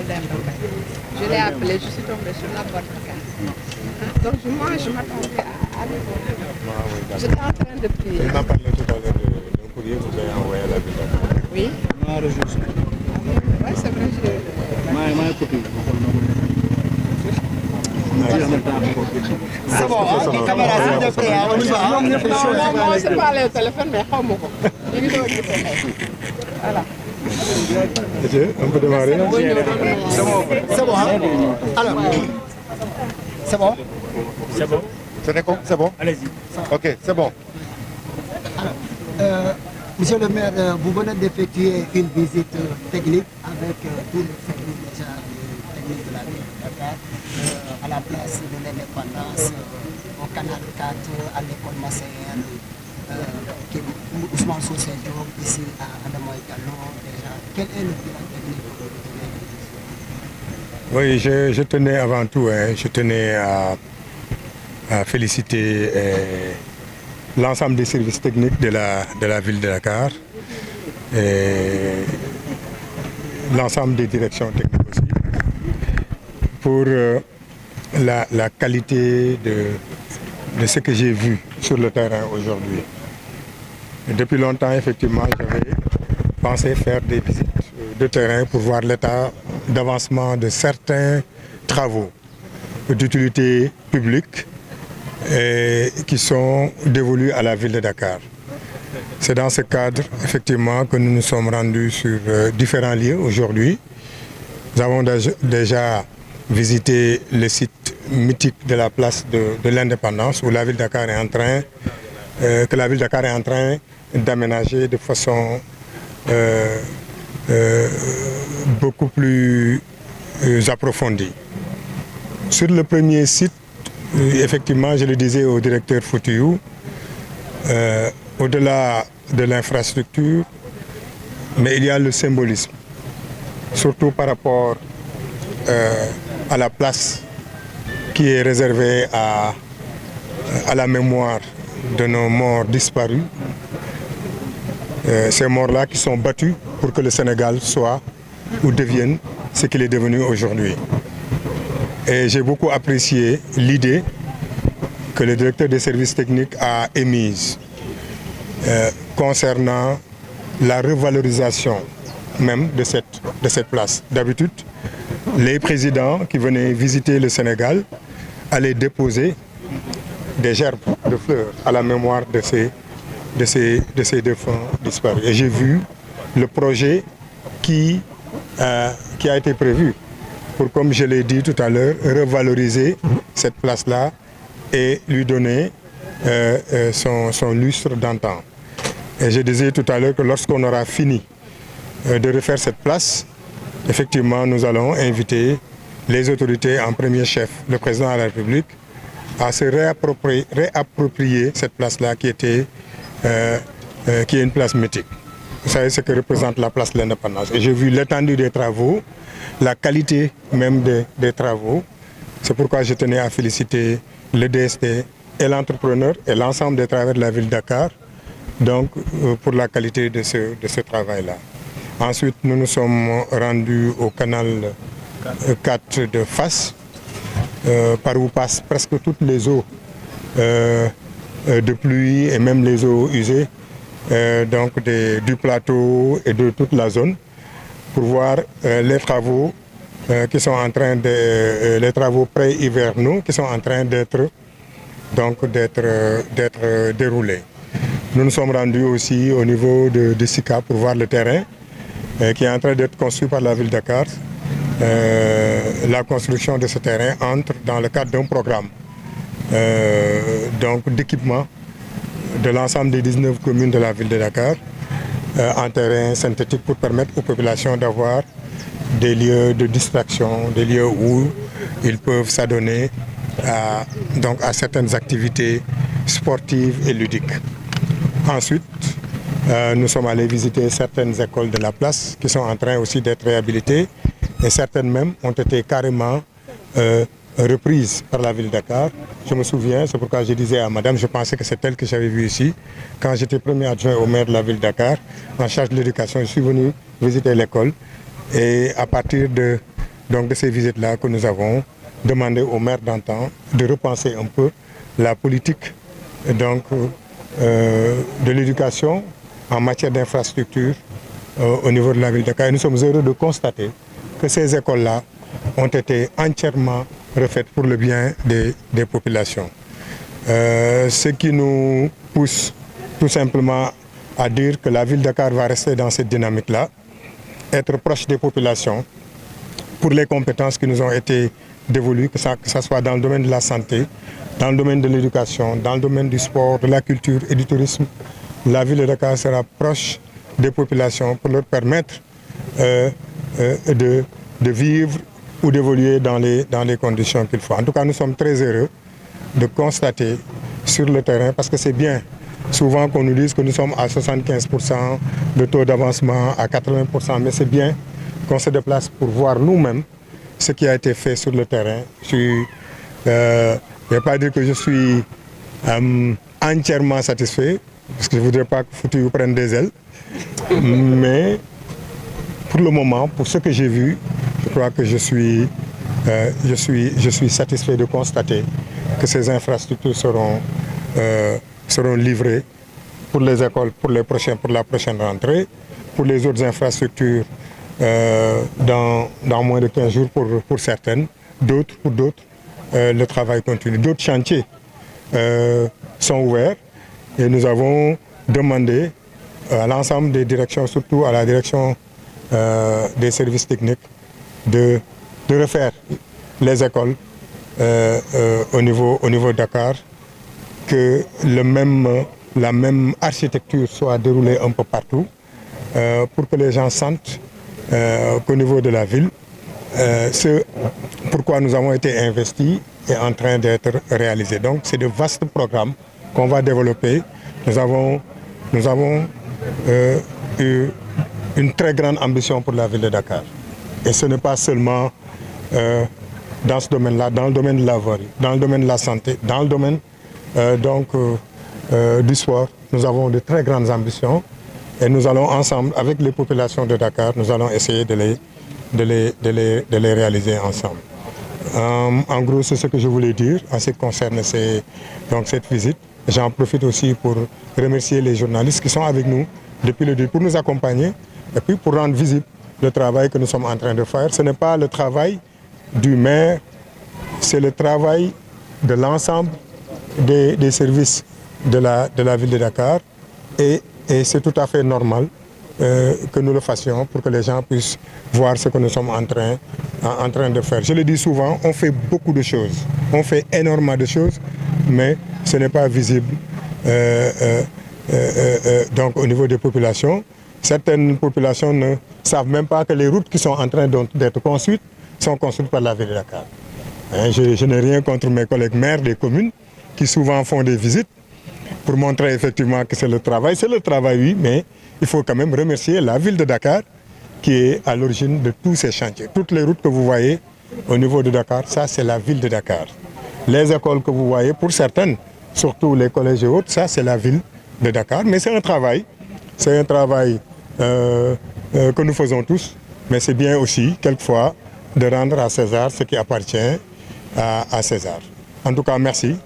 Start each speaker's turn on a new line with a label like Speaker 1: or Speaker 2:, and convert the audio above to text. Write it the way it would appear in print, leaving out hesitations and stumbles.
Speaker 1: Je l'ai appelé, je suis tombée sur la bonne case. Donc moi, je m'attendais à aller voir. J'étais en train de prier.
Speaker 2: Il m'a parlé tout à l'heure d'un courrier que vous avez envoyé à la ville d'Accra.
Speaker 1: Oui. Oui, c'est vrai,
Speaker 3: c'est bon, hein? Caméra, s'il te plaît.
Speaker 1: Non, c'est pas le téléphone, mais voilà.
Speaker 2: On peut démarrer?
Speaker 3: C'est bon, hein? Alors, c'est bon?
Speaker 2: C'est bon. C'est bon?
Speaker 4: Allez-y.
Speaker 2: Ok, c'est bon.
Speaker 3: Alors, monsieur le maire, vous venez d'effectuer une visite technique avec tous les services déjà techniques de la ville de Dakar, à la place de l'indépendance, au canal 4, à l'école Masséenne, Ousmane Sossédio, ici à Adamoy Kalon, déjà. Quel est le bilan technique que vous
Speaker 2: Oui, je tenais avant tout, je tenais à féliciter l'ensemble des services techniques de la ville de Dakar et l'ensemble des directions techniques aussi pour la qualité de ce que j'ai vu sur le terrain aujourd'hui. Depuis longtemps, effectivement, j'avais pensé faire des visites de terrain pour voir l'état d'avancement de certains travaux d'utilité publique qui sont dévolus à la ville de Dakar. C'est dans ce cadre, effectivement, que nous nous sommes rendus sur différents lieux aujourd'hui. Nous avons déjà visité le site mythique de la place de l'Indépendance, où la ville de Dakar est en train, que la ville de Dakar est en train d'aménager de façon beaucoup plus approfondie. Sur le premier site, effectivement, je le disais au directeur Foutiou, au-delà de l'infrastructure, mais il y a le symbolisme, surtout par rapport à la place qui est réservée à la mémoire de nos morts disparus. Ces morts-là qui sont battus pour que le Sénégal soit ou devienne ce qu'il est devenu aujourd'hui. Et j'ai beaucoup apprécié l'idée que le directeur des services techniques a émise concernant la revalorisation même de cette place. D'habitude, les présidents qui venaient visiter le Sénégal allaient déposer des gerbes de fleurs à la mémoire de ces défunts disparus. Et j'ai vu le projet qui a été prévu pour, comme je l'ai dit tout à l'heure, revaloriser cette place-là et lui donner son lustre d'antan. Et je disais tout à l'heure que lorsqu'on aura fini de refaire cette place, effectivement, nous allons inviter les autorités, en premier chef, le président de la République, à se réapproprier cette place-là qui est une place mythique. Vous savez ce que représente la place de l'Indépendance. Et j'ai vu l'étendue des travaux, la qualité même des travaux. C'est pourquoi je tenais à féliciter le DST et l'entrepreneur et l'ensemble des travailleurs de la ville de Dakar donc, pour la qualité de ce travail-là. Ensuite, nous nous sommes rendus au canal 4 de Fass, par où passent presque toutes les eaux de pluie et même les eaux usées donc du plateau et de toute la zone, pour voir les travaux qui sont en train de les travaux pré-hivernaux qui sont en train d'être déroulés. Nous nous sommes rendus aussi au niveau de Sika pour voir le terrain qui est en train d'être construit par la ville de Dakar. La construction de ce terrain entre dans le cadre d'un programme d'équipement de l'ensemble des 19 communes de la ville de Dakar en terrain synthétique pour permettre aux populations d'avoir des lieux de distraction, des lieux où ils peuvent s'adonner à certaines activités sportives et ludiques. Ensuite, nous sommes allés visiter certaines écoles de la place qui sont en train aussi d'être réhabilitées et certaines même ont été carrément reprises par la ville de Dakar. Je me souviens, c'est pourquoi je disais à madame, je pensais que c'est elle que j'avais vue ici. Quand j'étais premier adjoint au maire de la ville de Dakar, en charge de l'éducation, je suis venu visiter l'école et à partir de donc, de ces visites-là que nous avons demandé aux maires d'antan de repenser un peu la politique donc, de l'éducation en matière d'infrastructure au niveau de la ville de Dakar. Et nous sommes heureux de constater que ces écoles-là ont été entièrement refaites pour le bien des populations. Ce qui nous pousse tout simplement à dire que la ville de Dakar va rester dans cette dynamique-là, être proche des populations pour les compétences qui nous ont été dévolues, que ça soit dans le domaine de la santé, dans le domaine de l'éducation, dans le domaine du sport, de la culture et du tourisme. La ville de Dakar sera proche des populations pour leur permettre de vivre ou d'évoluer dans les conditions qu'il faut. En tout cas, nous sommes très heureux de constater sur le terrain, parce que c'est bien souvent qu'on nous dise que nous sommes à 75% de taux d'avancement, à 80%, mais c'est bien qu'on se déplace pour voir nous-mêmes ce qui a été fait sur le terrain. Je ne vais pas dire que je suis entièrement satisfait, parce que je ne voudrais pas que Foutiyou prenne des ailes, mais pour le moment, pour ce que j'ai vu, je crois que je suis satisfait de constater que ces infrastructures seront livrées pour les écoles pour la prochaine rentrée, pour les autres infrastructures dans moins de 15 jours pour certaines, pour d'autres, le travail continue. D'autres chantiers sont ouverts et nous avons demandé à l'ensemble des directions, surtout à la direction des services techniques, de refaire les écoles au niveau de Dakar, que la même architecture soit déroulée un peu partout, pour que les gens sentent qu'au niveau de la ville, ce pourquoi nous avons été investis est en train d'être réalisé. Donc c'est de vastes programmes qu'on va développer. Nous avons eu une très grande ambition pour la ville de Dakar. Et ce n'est pas seulement dans ce domaine-là, dans le domaine de la voirie, dans le domaine de la santé, dans le domaine du sport. Nous avons de très grandes ambitions et nous allons ensemble, avec les populations de Dakar, nous allons essayer de les réaliser ensemble. En gros, c'est ce que je voulais dire en ce qui concerne cette visite. J'en profite aussi pour remercier les journalistes qui sont avec nous depuis le début pour nous accompagner et puis pour rendre visible le travail que nous sommes en train de faire. Ce n'est pas le travail du maire, c'est le travail de l'ensemble des services de la ville de Dakar et c'est tout à fait normal que nous le fassions pour que les gens puissent voir ce que nous sommes en train de faire. Je le dis souvent, on fait beaucoup de choses, on fait énormément de choses, mais ce n'est pas visible donc au niveau des populations. Certaines populations ne savent même pas que les routes qui sont en train d'être construites sont construites par la ville de Dakar. Je n'ai rien contre mes collègues maires des communes qui souvent font des visites pour montrer effectivement que c'est le travail. C'est le travail, oui, mais il faut quand même remercier la ville de Dakar qui est à l'origine de tous ces chantiers. Toutes les routes que vous voyez au niveau de Dakar, ça c'est la ville de Dakar. Les écoles que vous voyez, pour certaines, surtout les collèges et autres, ça c'est la ville de Dakar. Mais c'est un travail que nous faisons tous, mais c'est bien aussi, quelquefois, de rendre à César ce qui appartient à César. En tout cas, merci.